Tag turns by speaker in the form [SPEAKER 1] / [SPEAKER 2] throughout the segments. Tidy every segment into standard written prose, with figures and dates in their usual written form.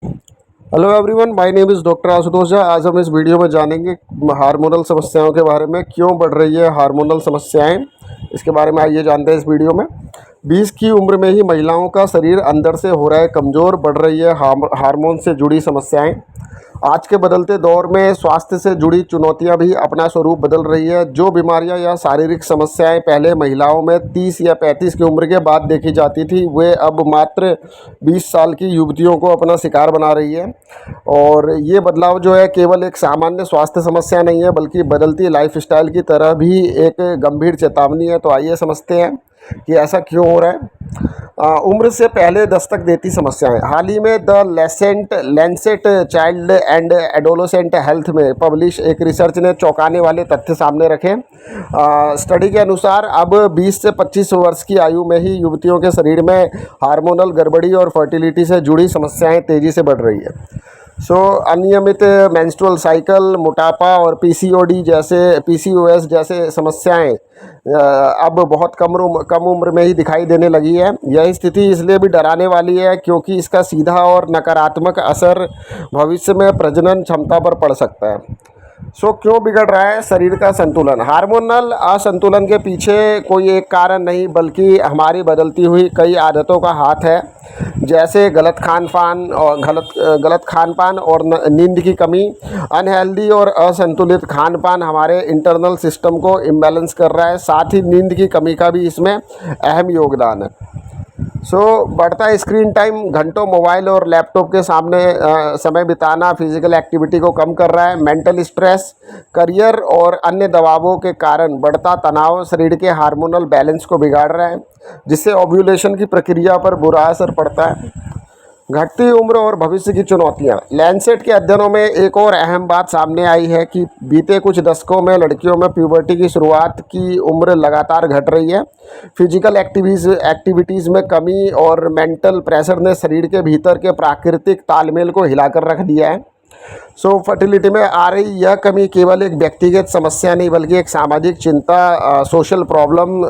[SPEAKER 1] Hello everyone, my name is doctor Ashutosh Jha. आज हम इस वीडियो में जानेंगे हार्मोनल समस्याओं के बारे में। क्यों बढ़ रही है हार्मोनल समस्याएं, इसके बारे में आइए जानते हैं इस वीडियो में। 20 की उम्र में ही महिलाओं का शरीर अंदर से हो रहा है कमज़ोर, बढ़ रही है हार्मोन से जुड़ी समस्याएं। आज के बदलते दौर में स्वास्थ्य से जुड़ी चुनौतियां भी अपना स्वरूप बदल रही है। जो बीमारियां या शारीरिक समस्याएं पहले महिलाओं में 30 या 35 की उम्र के बाद देखी जाती थी, वे अब मात्र 20 साल की युवतियों को अपना शिकार बना रही है। और ये बदलाव जो है केवल एक सामान्य स्वास्थ्य समस्या नहीं है, बल्कि बदलती लाइफस्टाइल की तरह भी एक गंभीर चेतावनी है। तो आइए समझते हैं कि ऐसा क्यों हो रहा है। उम्र से पहले दस्तक देती समस्याएं। हाल ही में the Lancet child and adolescent health में पब्लिश एक रिसर्च ने चौंकाने वाले तथ्य सामने रखे। स्टडी के अनुसार अब 20 से 25 वर्ष की आयु में ही युवतियों के शरीर में हार्मोनल गड़बड़ी और फर्टिलिटी से जुड़ी समस्याएं तेज़ी से बढ़ रही है। अनियमित मेंस्ट्रुअल साइकिल, मोटापा और पीसीओएस जैसे समस्याएं अब बहुत कम उम्र में ही दिखाई देने लगी है। यह स्थिति इसलिए भी डराने वाली है क्योंकि इसका सीधा और नकारात्मक असर भविष्य में प्रजनन क्षमता पर पड़ सकता है। क्यों बिगड़ रहा है शरीर का संतुलन? हार्मोनल असंतुलन के पीछे कोई एक कारण नहीं, बल्कि हमारी बदलती हुई कई आदतों का हाथ है, जैसे गलत खान पान और नींद की कमी। अनहेल्दी और असंतुलित खान पान हमारे इंटरनल सिस्टम को इम्बैलेंस कर रहा है। साथ ही नींद की कमी का भी इसमें अहम योगदान है। बढ़ता स्क्रीन टाइम, घंटों मोबाइल और लैपटॉप के सामने समय बिताना फिजिकल एक्टिविटी को कम कर रहा है। मेंटल स्ट्रेस, करियर और अन्य दबावों के कारण बढ़ता तनाव शरीर के हार्मोनल बैलेंस को बिगाड़ रहा है, जिससे ओव्यूलेशन की प्रक्रिया पर बुरा असर पड़ता है। घटती उम्र और भविष्य की चुनौतियां। लैंसेट के अध्ययनों में एक और अहम बात सामने आई है कि बीते कुछ दशकों में लड़कियों में प्यूबर्टी की शुरुआत की उम्र लगातार घट रही है। फिजिकल एक्टिविटीज़ में कमी और मेंटल प्रेशर ने शरीर के भीतर के प्राकृतिक तालमेल को हिलाकर रख दिया है। फर्टिलिटी में आ रही यह कमी केवल एक व्यक्तिगत समस्या नहीं, बल्कि एक सामाजिक चिंता, सोशल प्रॉब्लम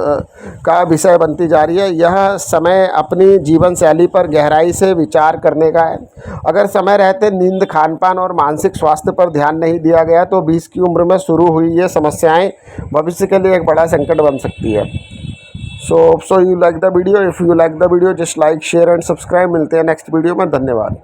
[SPEAKER 1] का विषय बनती जा रही है। यह समय अपनी जीवन शैली पर गहराई से विचार करने का है। अगर समय रहते नींद, खान पान और मानसिक स्वास्थ्य पर ध्यान नहीं दिया गया तो 20 की उम्र में शुरू हुई ये समस्याएं भविष्य के लिए एक बड़ा संकट बन सकती है। You like the video, if you like the video just like, share and subscribe. मिलते हैं नेक्स्ट वीडियो में। धन्यवाद।